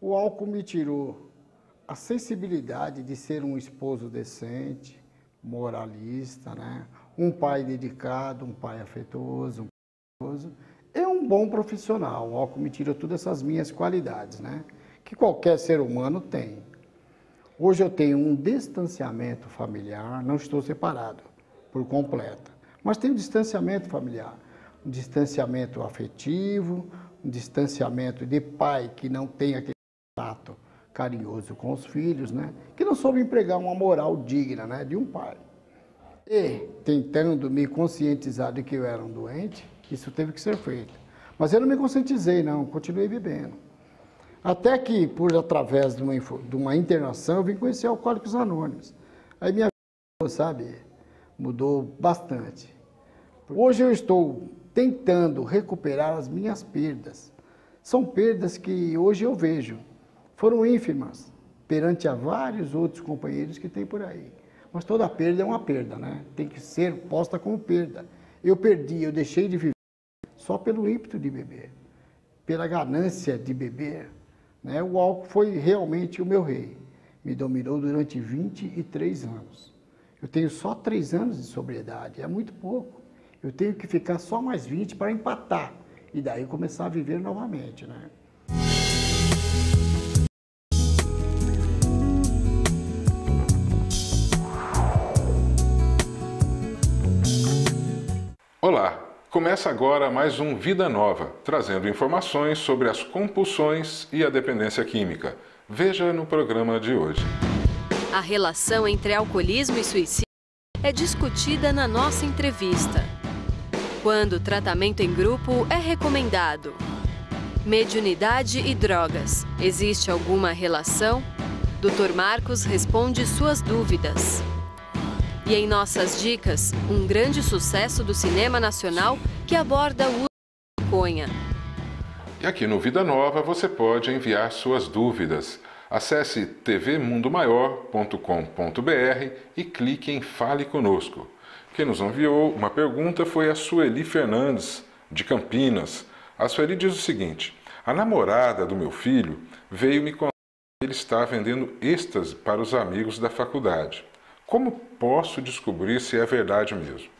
O álcool me tirou a sensibilidade de ser um esposo decente, moralista, né? Um pai dedicado, um pai afetuoso, é um bom profissional. O álcool me tirou todas essas minhas qualidades, né? Que qualquer ser humano tem. Hoje eu tenho um distanciamento familiar, não estou separado por completo, mas tenho um distanciamento familiar, um distanciamento afetivo, um distanciamento de pai que não tem aquele contato carinhoso com os filhos, né? Que não soube empregar uma moral digna, né, de um pai. E tentando me conscientizar de que eu era um doente, isso teve que ser feito. Mas eu não me conscientizei, não, continuei bebendo. Até que, através de uma internação, eu vim conhecer Alcoólicos Anônimos. Aí minha vida, sabe, mudou bastante. Hoje eu estou tentando recuperar as minhas perdas. São perdas que hoje eu vejo. Foram ínfimas, perante a vários outros companheiros que tem por aí. Mas toda perda é uma perda, né? Tem que ser posta como perda. Eu perdi, eu deixei de viver só pelo ímpeto de beber, pela ganância de beber, né? O álcool foi realmente o meu rei. Me dominou durante 23 anos. Eu tenho só 3 anos de sobriedade, é muito pouco. Eu tenho que ficar só mais 20 para empatar e daí começar a viver novamente, né? Olá, começa agora mais um Vida Nova, trazendo informações sobre as compulsões e a dependência química. Veja no programa de hoje. A relação entre alcoolismo e suicídio é discutida na nossa entrevista. Quando o tratamento em grupo é recomendado? Mediunidade e drogas. Existe alguma relação? Dr. Marcos responde suas dúvidas. E em nossas dicas, um grande sucesso do cinema nacional que aborda o uso de maconha. E aqui no Vida Nova você pode enviar suas dúvidas. Acesse tvmundomaior.com.br e clique em Fale Conosco. Quem nos enviou uma pergunta foi a Sueli Fernandes, de Campinas. A Sueli diz o seguinte: a namorada do meu filho veio me contar que ele está vendendo êxtase para os amigos da faculdade. Como posso descobrir se é verdade mesmo?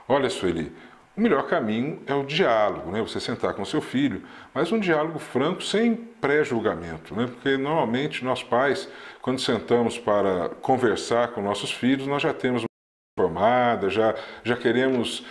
Olha, Sueli, o melhor caminho é o diálogo, né? Você sentar com seu filho, mas um diálogo franco, sem pré-julgamento, né? Porque normalmente nós pais, quando sentamos para conversar com nossos filhos, nós já temos uma formada, já queremos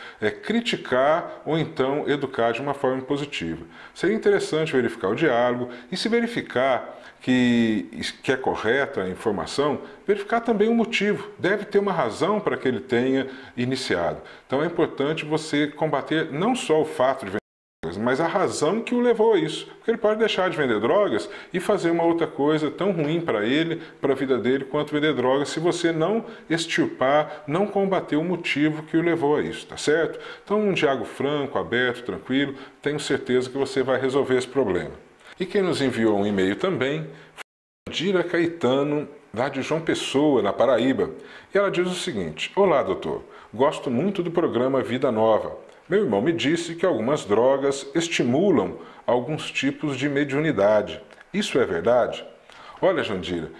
criticar ou então educar de uma forma positiva. Seria interessante verificar o diálogo e, se verificar que é correta a informação, verificar também o motivo. Deve ter uma razão para que ele tenha iniciado. Então é importante você combater não só o fato de vender drogas, mas a razão que o levou a isso. Porque ele pode deixar de vender drogas e fazer uma outra coisa tão ruim para ele, para a vida dele, quanto vender drogas, se você não extirpar, não combater o motivo que o levou a isso, tá certo? Então um diálogo franco, aberto, tranquilo, tenho certeza que você vai resolver esse problema. E quem nos enviou um e-mail também foi a Dira Caetano, lá de João Pessoa, na Paraíba. E ela diz o seguinte: olá, doutor, gosto muito do programa Vida Nova. Meu irmão me disse que algumas drogas estimulam alguns tipos de mediunidade. Isso é verdade? Olha, Jandira,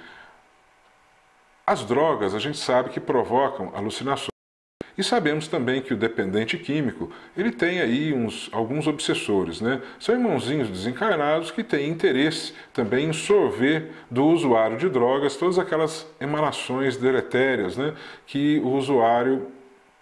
as drogas a gente sabe que provocam alucinações. E sabemos também que o dependente químico, ele tem aí alguns obsessores, né? São irmãozinhos desencarnados que têm interesse também em sorver do usuário de drogas todas aquelas emanações deletérias, né, que o usuário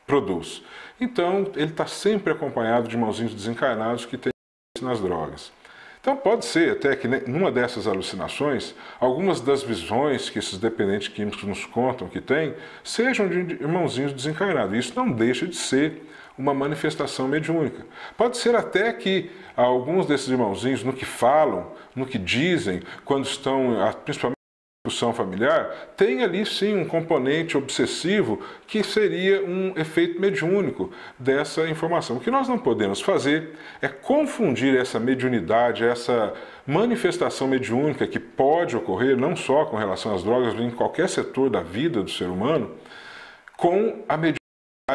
produz. Então, ele está sempre acompanhado de irmãozinhos desencarnados que têm interesse nas drogas. Então pode ser até que numa dessas alucinações, algumas das visões que esses dependentes químicos nos contam que têm, sejam de irmãozinhos desencarnados. Isso não deixa de ser uma manifestação mediúnica. Pode ser até que alguns desses irmãozinhos, no que falam, no que dizem, quando estão, principalmente na discussão familiar, tem ali sim um componente obsessivo que seria um efeito mediúnico dessa informação. O que nós não podemos fazer é confundir essa mediunidade, essa manifestação mediúnica que pode ocorrer não só com relação às drogas, mas em qualquer setor da vida do ser humano, com a mediunidade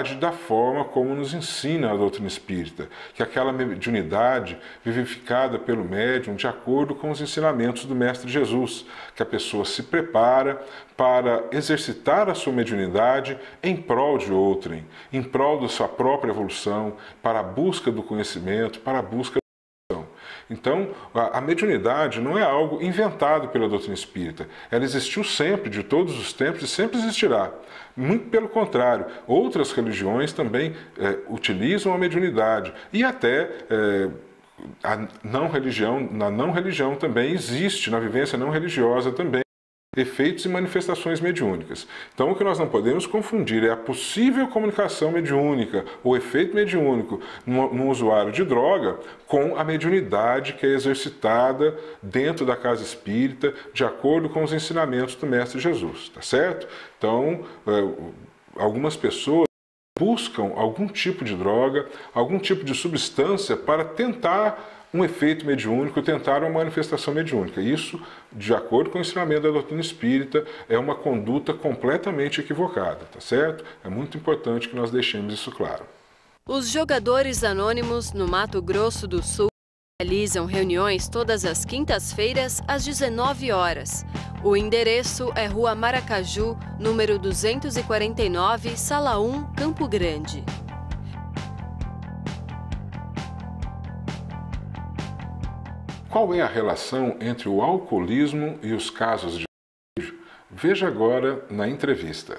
da forma como nos ensina a doutrina espírita, que aquela mediunidade vivificada pelo médium de acordo com os ensinamentos do Mestre Jesus, que a pessoa se prepara para exercitar a sua mediunidade em prol de outrem, em prol da sua própria evolução, para a busca do conhecimento, para a busca da evolução. Então, a mediunidade não é algo inventado pela doutrina espírita. Ela existiu sempre, de todos os tempos, e sempre existirá. Muito pelo contrário, outras religiões também utilizam a mediunidade. E até na não religião também existe, na vivência não religiosa também, efeitos e manifestações mediúnicas. Então, o que nós não podemos confundir é a possível comunicação mediúnica, o efeito mediúnico no usuário de droga, com a mediunidade que é exercitada dentro da casa espírita, de acordo com os ensinamentos do Mestre Jesus, tá certo? Então, algumas pessoas buscam algum tipo de droga, algum tipo de substância para tentar um efeito mediúnico, tentar uma manifestação mediúnica. Isso, de acordo com o ensinamento da doutrina espírita, é uma conduta completamente equivocada, tá certo? É muito importante que nós deixemos isso claro. Os jogadores anônimos no Mato Grosso do Sul realizam reuniões todas as quintas-feiras às 19 horas. O endereço é Rua Maracaju, número 249, Sala 1, Campo Grande. Qual é a relação entre o alcoolismo e os casos de suicídio? Veja agora na entrevista.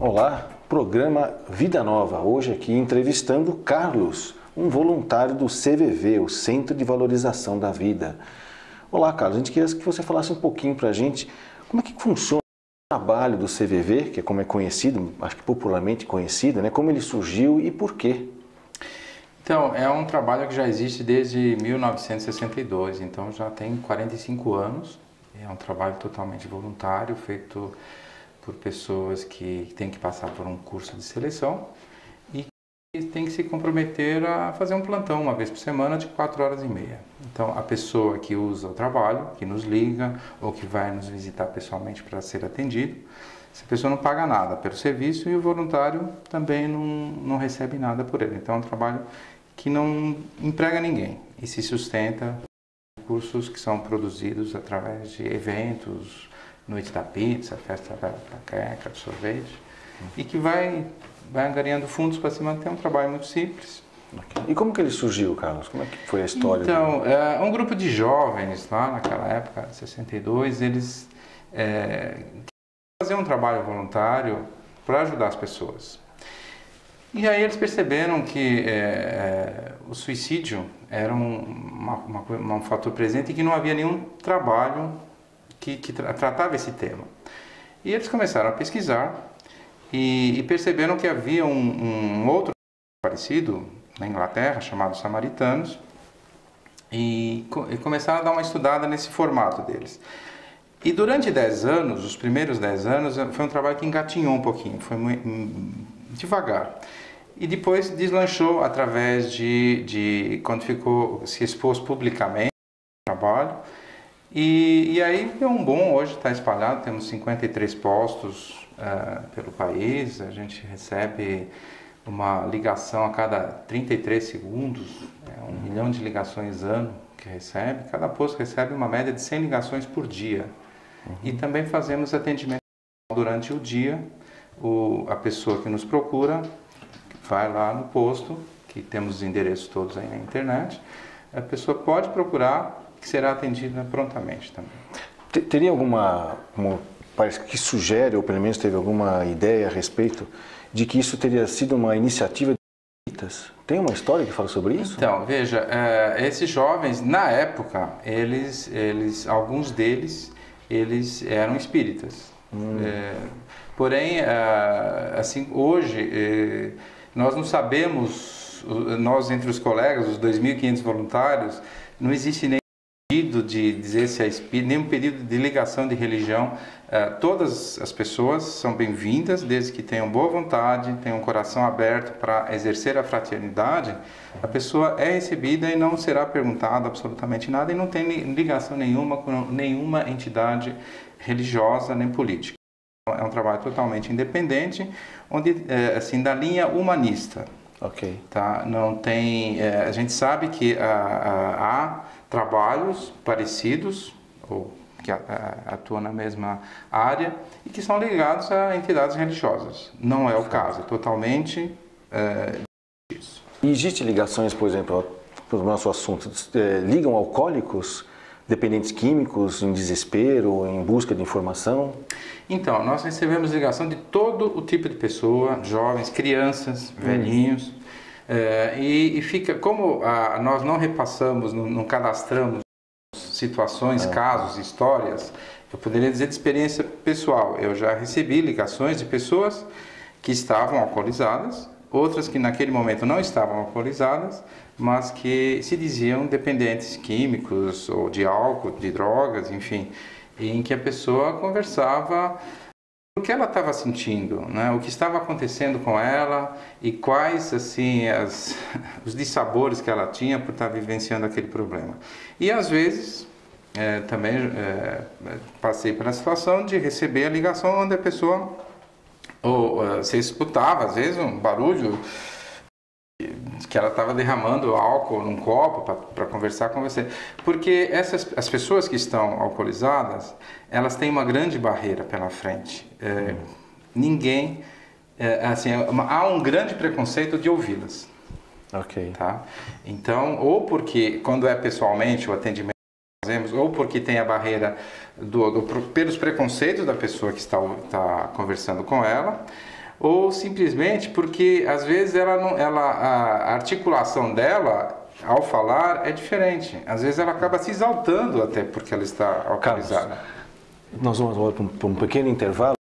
Olá, programa Vida Nova. Hoje aqui entrevistando Carlos, um voluntário do CVV, o Centro de Valorização da Vida. Olá, Carlos, a gente queria que você falasse um pouquinho para a gente como é que funciona o trabalho do CVV, que é como é conhecido, acho que popularmente conhecido, né? Como ele surgiu e por quê? Então, é um trabalho que já existe desde 1962, então já tem 45 anos. É um trabalho totalmente voluntário, feito por pessoas que têm que passar por um curso de seleção e que têm que se comprometer a fazer um plantão uma vez por semana de 4h30. Então, a pessoa que usa o trabalho, que nos liga ou que vai nos visitar pessoalmente para ser atendido, essa pessoa não paga nada pelo serviço e o voluntário também não recebe nada por ele. Então, é um trabalho que não emprega ninguém e se sustenta por cursos que são produzidos através de eventos, noite da pizza, festa da queca, do sorvete, e que vai angariando fundos para se manter. Um trabalho muito simples. E como que ele surgiu, Carlos? Como é que foi a história então, dele? Um grupo de jovens lá naquela época, 62, eles faziam um trabalho voluntário para ajudar as pessoas. E aí eles perceberam que o suicídio era um fator presente e que não havia nenhum trabalho que tratava esse tema. E eles começaram a pesquisar e perceberam que havia um outro parecido na Inglaterra, chamado Samaritanos, e começaram a dar uma estudada nesse formato deles. E durante 10 anos, os primeiros 10 anos, foi um trabalho que engatinhou um pouquinho, foi devagar. E depois deslanchou através de quando se expôs publicamente o trabalho. E aí deu um bom, hoje está espalhado, temos 53 postos pelo país, a gente recebe uma ligação a cada 33 segundos, 1 milhão de ligações ano que recebe, cada posto recebe uma média de 100 ligações por dia. E também fazemos atendimento durante o dia, a pessoa que nos procura vai lá no posto, que temos os endereços todos aí na internet, a pessoa pode procurar, que será atendida prontamente também. Teria alguma, parece que sugere, ou pelo menos teve alguma ideia a respeito, de que isso teria sido uma iniciativa de espíritas? Tem uma história que fala sobre isso? Então, veja, esses jovens, na época, alguns deles, eles eram espíritas. Porém, assim, hoje, nós não sabemos, nós entre os colegas, os 2.500 voluntários, não existe nenhum pedido de dizer se é espírita, nenhum pedido de ligação de religião. Todas as pessoas são bem-vindas, desde que tenham boa vontade, tenham um coração aberto para exercer a fraternidade. A pessoa é recebida e não será perguntada absolutamente nada e não tem ligação nenhuma com nenhuma entidade religiosa nem política. É um trabalho totalmente independente, onde, assim, da linha humanista. Ok. Tá? Não tem, a gente sabe que há trabalhos parecidos, ou que atuam na mesma área, e que são ligados a entidades religiosas. Não é o caso, é totalmente isso. E existem ligações, por exemplo, para o nosso assunto, ligam alcoólicos, dependentes químicos, em desespero, em busca de informação? Então, nós recebemos ligação de todo o tipo de pessoa, jovens, crianças, velhinhos, e fica, como nós não repassamos, não cadastramos situações, casos, histórias, eu poderia dizer de experiência pessoal. Eu já recebi ligações de pessoas que estavam alcoolizadas, outras que naquele momento não estavam alcoolizadas, mas que se diziam dependentes químicos ou de álcool, de drogas, enfim, em que a pessoa conversava o que ela estava sentindo, né? O que estava acontecendo com ela e quais assim os dissabores que ela tinha por estar vivenciando aquele problema. E às vezes também passei pela situação de receber a ligação onde a pessoa você escutava às vezes um barulho que ela estava derramando álcool num copo para conversar com você. Porque as pessoas que estão alcoolizadas, elas têm uma grande barreira pela frente. Ninguém, assim, há um grande preconceito de ouvi-las. Ok. Tá? Então, ou porque quando é pessoalmente o atendimento que fazemos, ou porque tem a barreira pelos preconceitos da pessoa que está conversando com ela, ou simplesmente porque às vezes a articulação dela ao falar é diferente. Às vezes ela acaba se exaltando até porque ela está alcoolizada. Nós vamos agora para um pequeno intervalo.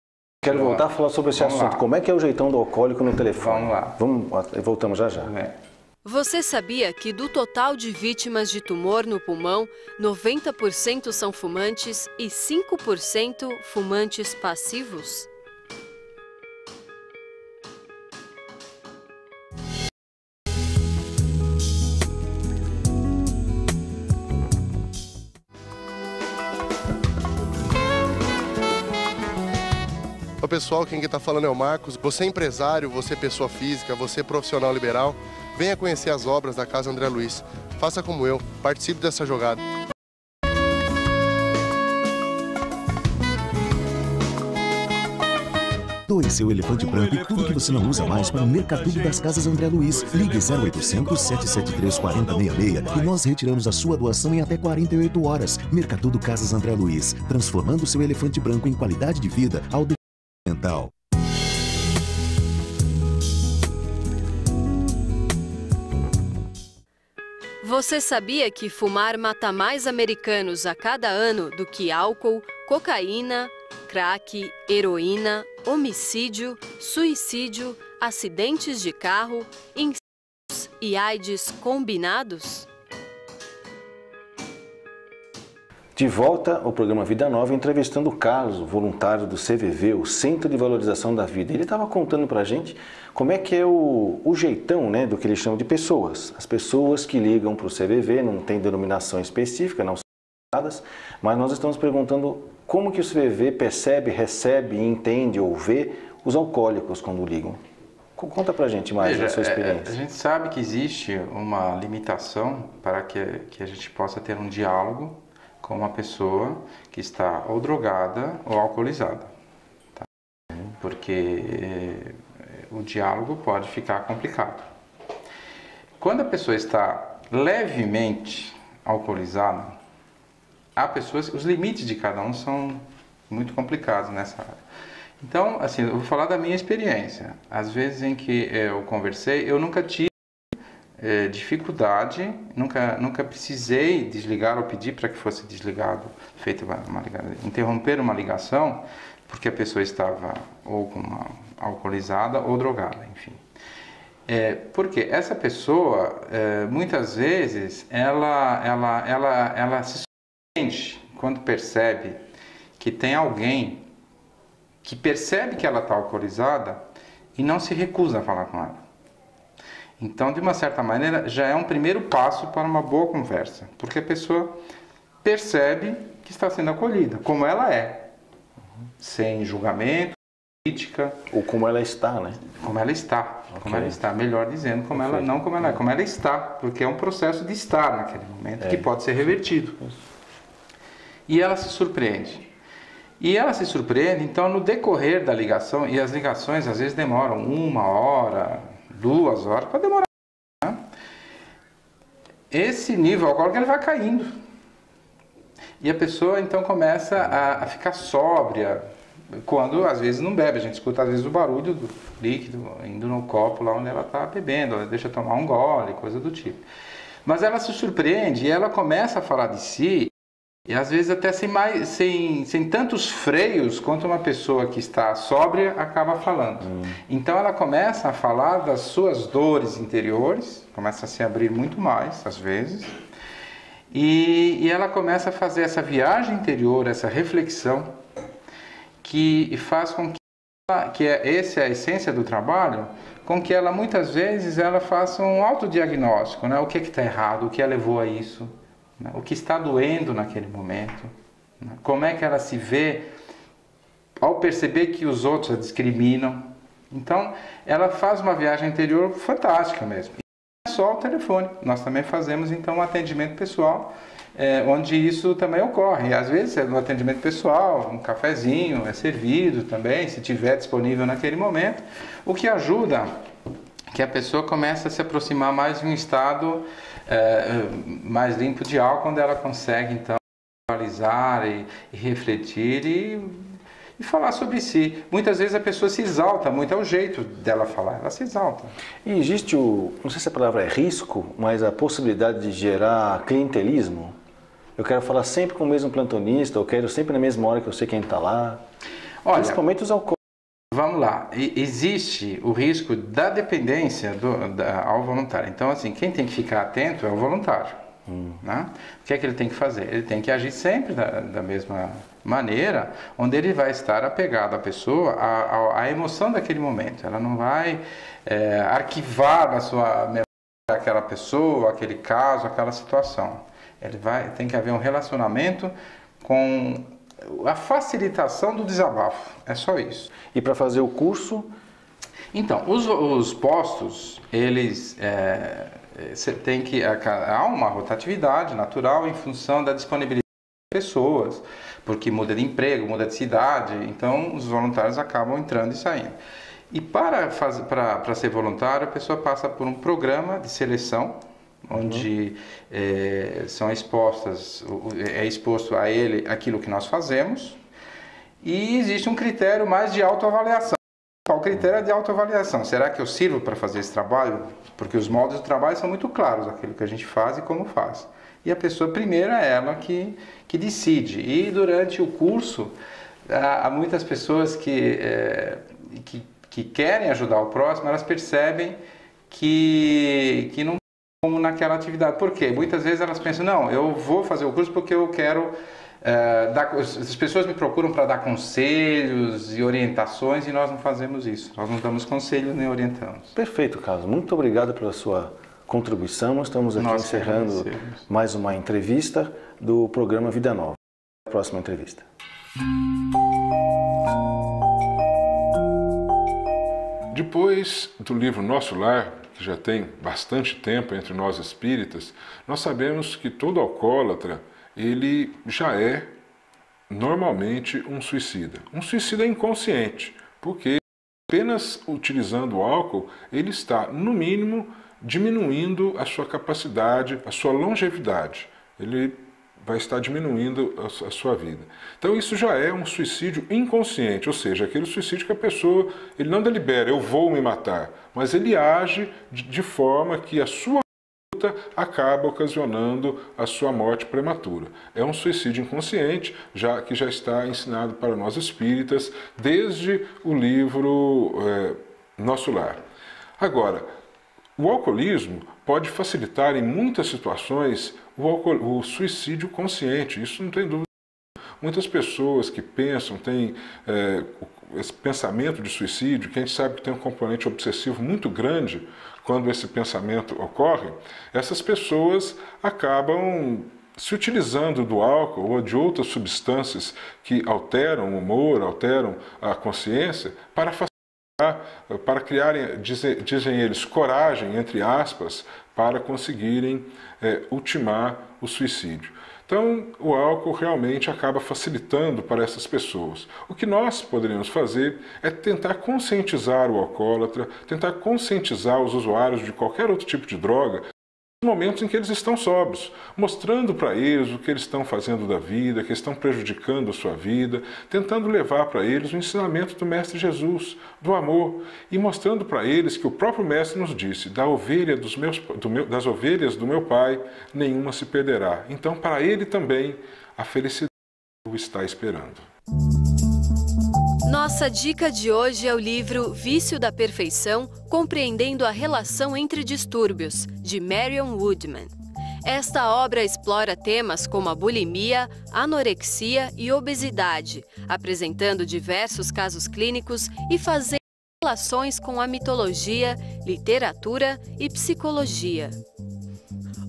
Quero voltar a falar sobre esse assunto. Como é que é o jeitão do alcoólico no telefone? Vamos lá. Voltamos já já. Você sabia que do total de vítimas de tumor no pulmão, 90% são fumantes e 5% fumantes passivos? Oi pessoal, quem está falando é o Marcos. Você é empresário, você é pessoa física, você é profissional liberal, venha conhecer as obras da Casa André Luiz. Faça como eu, participe dessa jogada. Doe seu elefante branco e tudo que você não usa mais para o Mercadouro das Casas André Luiz. Ligue 0800 773 4066 e nós retiramos a sua doação em até 48 horas. Mercadouro Casas André Luiz, transformando seu elefante branco em qualidade de vida ao mental. Você sabia que fumar mata mais americanos a cada ano do que álcool, cocaína, crack, heroína, homicídio, suicídio, acidentes de carro, incêndios e AIDS combinados? De volta ao programa Vida Nova, entrevistando o Carlos, voluntário do CVV, o Centro de Valorização da Vida. Ele estava contando para a gente como é que é o jeitão, né, do que eles chamam de pessoas. As pessoas que ligam para o CVV não tem denominação específica, não são dadas, mas nós estamos perguntando como que o CVV percebe, recebe, entende ou vê os alcoólicos quando ligam. Conta pra gente mais a sua experiência. A gente sabe que existe uma limitação para que a gente possa ter um diálogo com uma pessoa que está ou drogada ou alcoolizada. Tá? Porque o diálogo pode ficar complicado. Quando a pessoa está levemente alcoolizada, há pessoas, os limites de cada um são muito complicados nessa área. Então, assim, eu vou falar da minha experiência. Às vezes em que eu conversei, eu nunca tive dificuldade, nunca precisei desligar ou pedir para que fosse desligado, interromper uma ligação, porque a pessoa estava ou com uma alcoolizada ou drogada, enfim. Porque essa pessoa, muitas vezes, ela se surpreende quando percebe que tem alguém que percebe que ela está alcoolizada e não se recusa a falar com ela. Então, de uma certa maneira, já é um primeiro passo para uma boa conversa, porque a pessoa percebe que está sendo acolhida, como ela é. sem julgamento, crítica. Ou como ela está, né? Como ela está, como ela está, melhor dizendo, como ela, não como ela é, como ela está, porque é um processo de estar naquele momento que pode ser revertido. E ela se surpreende. E ela se surpreende, então, no decorrer da ligação, e as ligações às vezes demoram 1 hora, 2 horas, pode demorar. Né? Esse nível alcoólico ele vai caindo. E a pessoa então começa a ficar sóbria, quando às vezes não bebe. A gente escuta às vezes o barulho do líquido indo no copo lá onde ela está bebendo, ela deixa tomar um gole, coisa do tipo. Mas ela se surpreende e ela começa a falar de si, e às vezes até sem tantos freios quanto uma pessoa que está sóbria acaba falando. Então ela começa a falar das suas dores interiores, começa a se abrir muito mais às vezes, e ela começa a fazer essa viagem interior, essa reflexão, que faz com que essa é a essência do trabalho, com que ela muitas vezes ela faça um autodiagnóstico, né? O que está errado, o que a levou a isso, né? O que está doendo naquele momento, né? Como é que ela se vê ao perceber que os outros a discriminam. Então ela faz uma viagem interior fantástica mesmo. E não é só o telefone, nós também fazemos então um atendimento pessoal, onde isso também ocorre. E às vezes no atendimento pessoal, um cafezinho é servido também, se tiver disponível naquele momento, o que ajuda que a pessoa comece a se aproximar mais de um estado mais limpo de álcool, onde ela consegue então analisar e refletir e falar sobre si. Muitas vezes a pessoa se exalta muito, é o jeito dela falar, ela se exalta. E existe não sei se a palavra é risco, mas a possibilidade de gerar clientelismo? Eu quero falar sempre com o mesmo plantonista, eu quero sempre na mesma hora que eu sei quem está lá. Olha, principalmente os alcoólicos. Vamos lá, existe o risco da dependência ao voluntário. Então, assim, quem tem que ficar atento é o voluntário. Né? O que é que ele tem que fazer? Ele tem que agir sempre da mesma maneira, onde ele vai estar apegado à pessoa, à emoção daquele momento. Ela não vai arquivar na sua memória aquela pessoa, aquele caso, aquela situação. Tem que haver um relacionamento com a facilitação do desabafo, é só isso. E para fazer o curso? Então, os postos, eles há uma rotatividade natural em função da disponibilidade das pessoas, porque muda de emprego, muda de cidade, então os voluntários acabam entrando e saindo. E para ser voluntário, a pessoa passa por um programa de seleção, onde é exposto a ele aquilo que nós fazemos, e existe um critério mais de autoavaliação. Qual o critério de autoavaliação? Será que eu sirvo para fazer esse trabalho? Porque os modos do trabalho são muito claros, aquilo que a gente faz e como faz. E a pessoa primeiro é ela que decide. E durante o curso, há muitas pessoas que querem ajudar o próximo, elas percebem que não como naquela atividade. Por quê? Muitas vezes elas pensam, não, eu vou fazer o curso porque eu quero as pessoas me procuram para dar conselhos e orientações, e nós não fazemos isso. Nós não damos conselhos nem orientamos. Perfeito, Carlos. Muito obrigado pela sua contribuição. Nós estamos aqui encerrando mais uma entrevista do programa Vida Nova. Até a próxima entrevista. Depois do livro Nosso Lar, que já tem bastante tempo entre nós espíritas, nós sabemos que todo alcoólatra, ele já é normalmente um suicida. Um suicida inconsciente, porque apenas utilizando o álcool, ele está, no mínimo, diminuindo a sua capacidade, a sua longevidade. Ele vai estar diminuindo a sua vida. Então isso já é um suicídio inconsciente, ou seja, aquele suicídio que a pessoa, ele não delibera, eu vou me matar, mas ele age de forma que a sua luta acaba ocasionando a sua morte prematura. É um suicídio inconsciente, que já está ensinado para nós espíritas desde o livro Nosso Lar. Agora, o alcoolismo pode facilitar em muitas situações o suicídio consciente, isso não tem dúvida. Muitas pessoas que pensam, têm esse pensamento de suicídio, que a gente sabe que tem um componente obsessivo muito grande quando esse pensamento ocorre, essas pessoas acabam se utilizando do álcool ou de outras substâncias que alteram o humor, alteram a consciência, para facilitar, para criarem, dizem eles, coragem, entre aspas, para conseguirem ultimar o suicídio. Então, o álcool realmente acaba facilitando para essas pessoas. O que nós poderíamos fazer é tentar conscientizar o alcoólatra, tentar conscientizar os usuários de qualquer outro tipo de droga, nos momentos em que eles estão sóbrios, mostrando para eles o que eles estão fazendo da vida, que estão prejudicando a sua vida, tentando levar para eles o ensinamento do Mestre Jesus, do amor, e mostrando para eles que o próprio Mestre nos disse: das ovelhas do meu Pai, nenhuma se perderá. Então, para ele também, a felicidade o está esperando. Nossa dica de hoje é o livro Vício da Perfeição, Compreendendo a Relação entre Distúrbios, de Marion Woodman. Esta obra explora temas como a bulimia, anorexia e obesidade, apresentando diversos casos clínicos e fazendo relações com a mitologia, literatura e psicologia.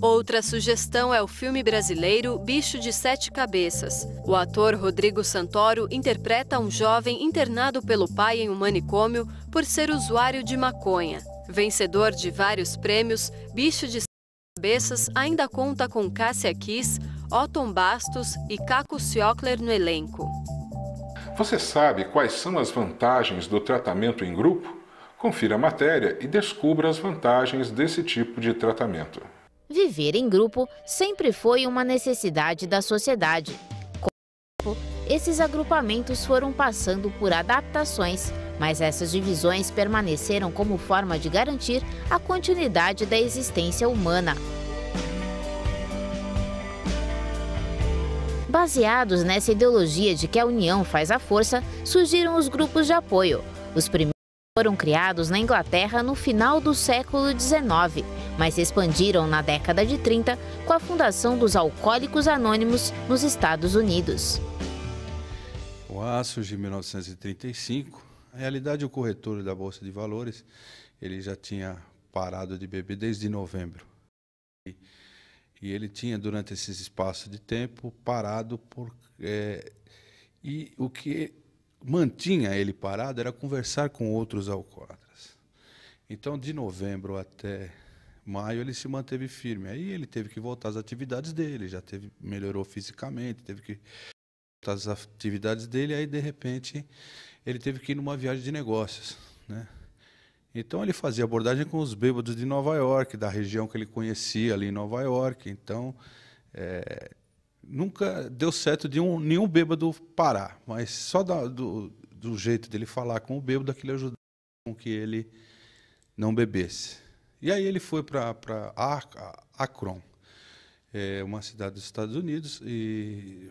Outra sugestão é o filme brasileiro Bicho de Sete Cabeças. O ator Rodrigo Santoro interpreta um jovem internado pelo pai em um manicômio por ser usuário de maconha. Vencedor de vários prêmios, Bicho de Sete Cabeças ainda conta com Cássia Kiss, Otton Bastos e Caco Ciocler no elenco. Você sabe quais são as vantagens do tratamento em grupo? Confira a matéria e descubra as vantagens desse tipo de tratamento. Viver em grupo sempre foi uma necessidade da sociedade. Com o tempo, esses agrupamentos foram passando por adaptações, mas essas divisões permaneceram como forma de garantir a continuidade da existência humana. Baseados nessa ideologia de que a união faz a força, surgiram os grupos de apoio. Os primeiros foram criados na Inglaterra no final do século XIX, mas se expandiram na década de 30 com a fundação dos Alcoólicos Anônimos nos Estados Unidos. O A surgiu em 1935. Na realidade, o corretor da Bolsa de Valores ele já tinha parado de beber desde novembro. E ele tinha, durante esse espaço de tempo, parado e o que mantinha ele parado era conversar com outros alcoólatras. Então, de novembro até maio, ele se manteve firme. Aí ele teve que voltar às atividades dele, melhorou fisicamente, teve que voltar às atividades dele, aí, de repente, ele teve que ir numa viagem de negócios, né? Então, ele fazia abordagem com os bêbados de Nova York, da região que ele conhecia ali em Nova York. Então, nunca deu certo de nenhum bêbado parar, mas só do jeito dele falar com o bêbado, aquilo ajudou com que ele não bebesse. E aí ele foi para Akron, uma cidade dos Estados Unidos, e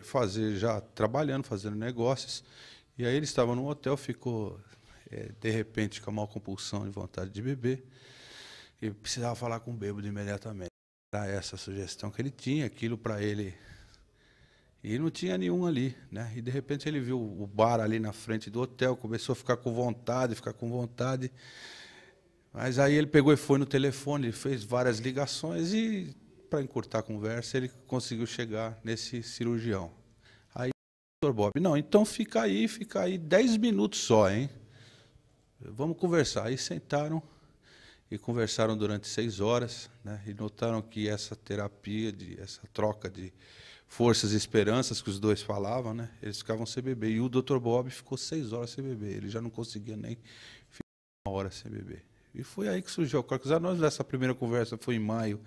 trabalhando, fazendo negócios. E aí ele estava num hotel, ficou, de repente, com uma compulsão de vontade de beber, e precisava falar com o bêbado imediatamente. Era essa a sugestão que ele tinha, aquilo para ele. E não tinha nenhum ali, né? E de repente ele viu o bar ali na frente do hotel, começou a ficar com vontade. Mas aí ele pegou e foi no telefone, ele fez várias ligações e, para encurtar a conversa, ele conseguiu chegar nesse cirurgião. Aí o Dr. Bob, não, então fica aí 10 minutos só, hein? Vamos conversar. Aí sentaram e conversaram durante 6 horas, né? E notaram que essa terapia, essa troca de forças e esperanças que os dois falavam, né? Eles ficavam sem beber. E o Dr. Bob ficou 6 horas sem beber. Ele já não conseguia nem ficar 1 hora sem beber. E foi aí que surgiu o Alcoólicos Anônimos. Essa primeira conversa foi em maio,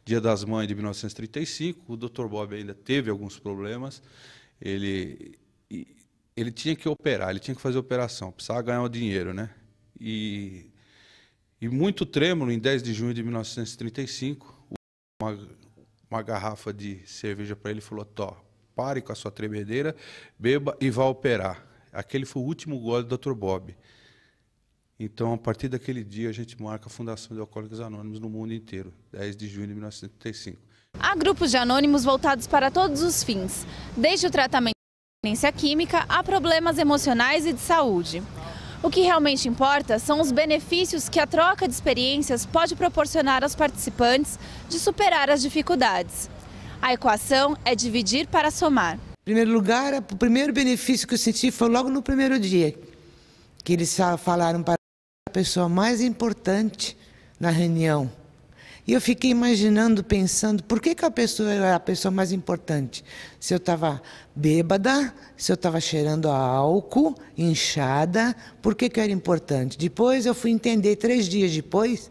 Dia das Mães de 1935. O Dr. Bob ainda teve alguns problemas. Ele tinha que operar, ele tinha que fazer operação, precisava ganhar o dinheiro, né? E muito trêmulo, em 10 de junho de 1935, uma garrafa de cerveja para ele e falou: Tó, pare com a sua tremedeira, beba e vá operar. Aquele foi o último gole do Dr. Bob. Então, a partir daquele dia, a gente marca a fundação de Alcoólicos Anônimos no mundo inteiro, 10 de junho de 1935. Há grupos de anônimos voltados para todos os fins, desde o tratamento de dependência química a problemas emocionais e de saúde. O que realmente importa são os benefícios que a troca de experiências pode proporcionar aos participantes de superar as dificuldades. A equação é dividir para somar. Em primeiro lugar, o primeiro benefício que eu senti foi logo no primeiro dia, que eles falaram para a pessoa mais importante na reunião. E eu fiquei imaginando, pensando, por que a pessoa era a pessoa mais importante? Se eu estava bêbada, se eu estava cheirando a álcool, inchada, por que eu era importante? Depois eu fui entender, 3 dias depois,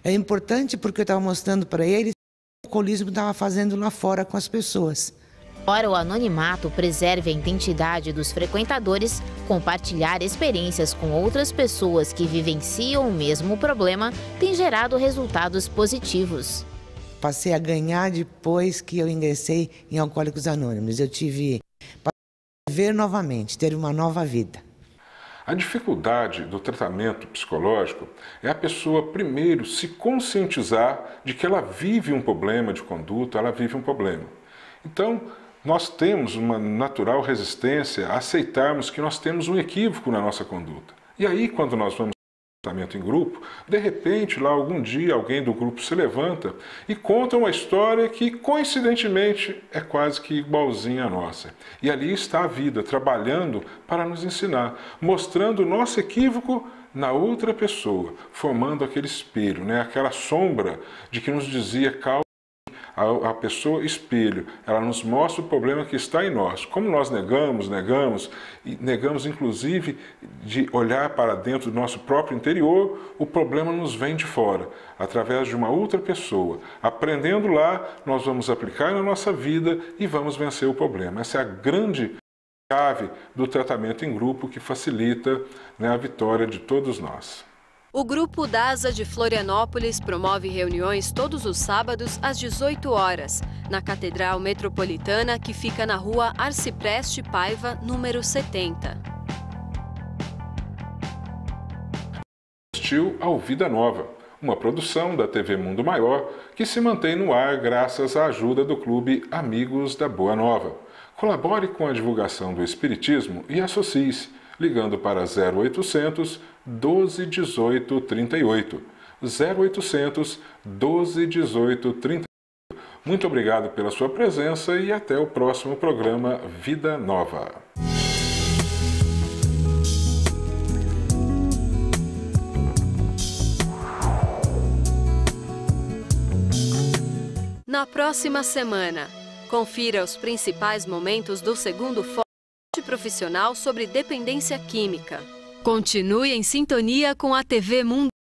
é importante porque eu estava mostrando para eles o que o alcoolismo estava fazendo lá fora com as pessoas. Embora o anonimato preserve a identidade dos frequentadores, compartilhar experiências com outras pessoas que vivenciam o mesmo problema tem gerado resultados positivos. Passei a ganhar depois que eu ingressei em Alcoólicos Anônimos. Eu tive para viver novamente, ter uma nova vida. A dificuldade do tratamento psicológico é a pessoa primeiro se conscientizar de que ela vive um problema de conduta, ela vive um problema. Então, nós temos uma natural resistência a aceitarmos que nós temos um equívoco na nossa conduta. E aí, quando nós vamos para o tratamento em grupo, de repente, lá algum dia, alguém do grupo se levanta e conta uma história que, coincidentemente, é quase que igualzinha à nossa. E ali está a vida, trabalhando para nos ensinar, mostrando o nosso equívoco na outra pessoa, formando aquele espelho, né? Aquela sombra de que nos dizia calma. A pessoa espelho, ela nos mostra o problema que está em nós. Como nós negamos inclusive de olhar para dentro do nosso próprio interior, o problema nos vem de fora, através de uma outra pessoa. Aprendendo lá, nós vamos aplicar na nossa vida e vamos vencer o problema. Essa é a grande chave do tratamento em grupo que facilita, né, a vitória de todos nós. O Grupo DASA de Florianópolis promove reuniões todos os sábados às 18 horas, na Catedral Metropolitana, que fica na rua Arcipreste Paiva, número 70. Assistiu ao Vida Nova, uma produção da TV Mundo Maior que se mantém no ar graças à ajuda do Clube Amigos da Boa Nova. Colabore com a divulgação do Espiritismo e associe-se, ligando para 0800 12 18 38. 0800 12 18 38. Muito obrigado pela sua presença e até o próximo programa Vida Nova. Na próxima semana, confira os principais momentos do segundo Fórum Profissional sobre Dependência Química. Continue em sintonia com a TV Mundo.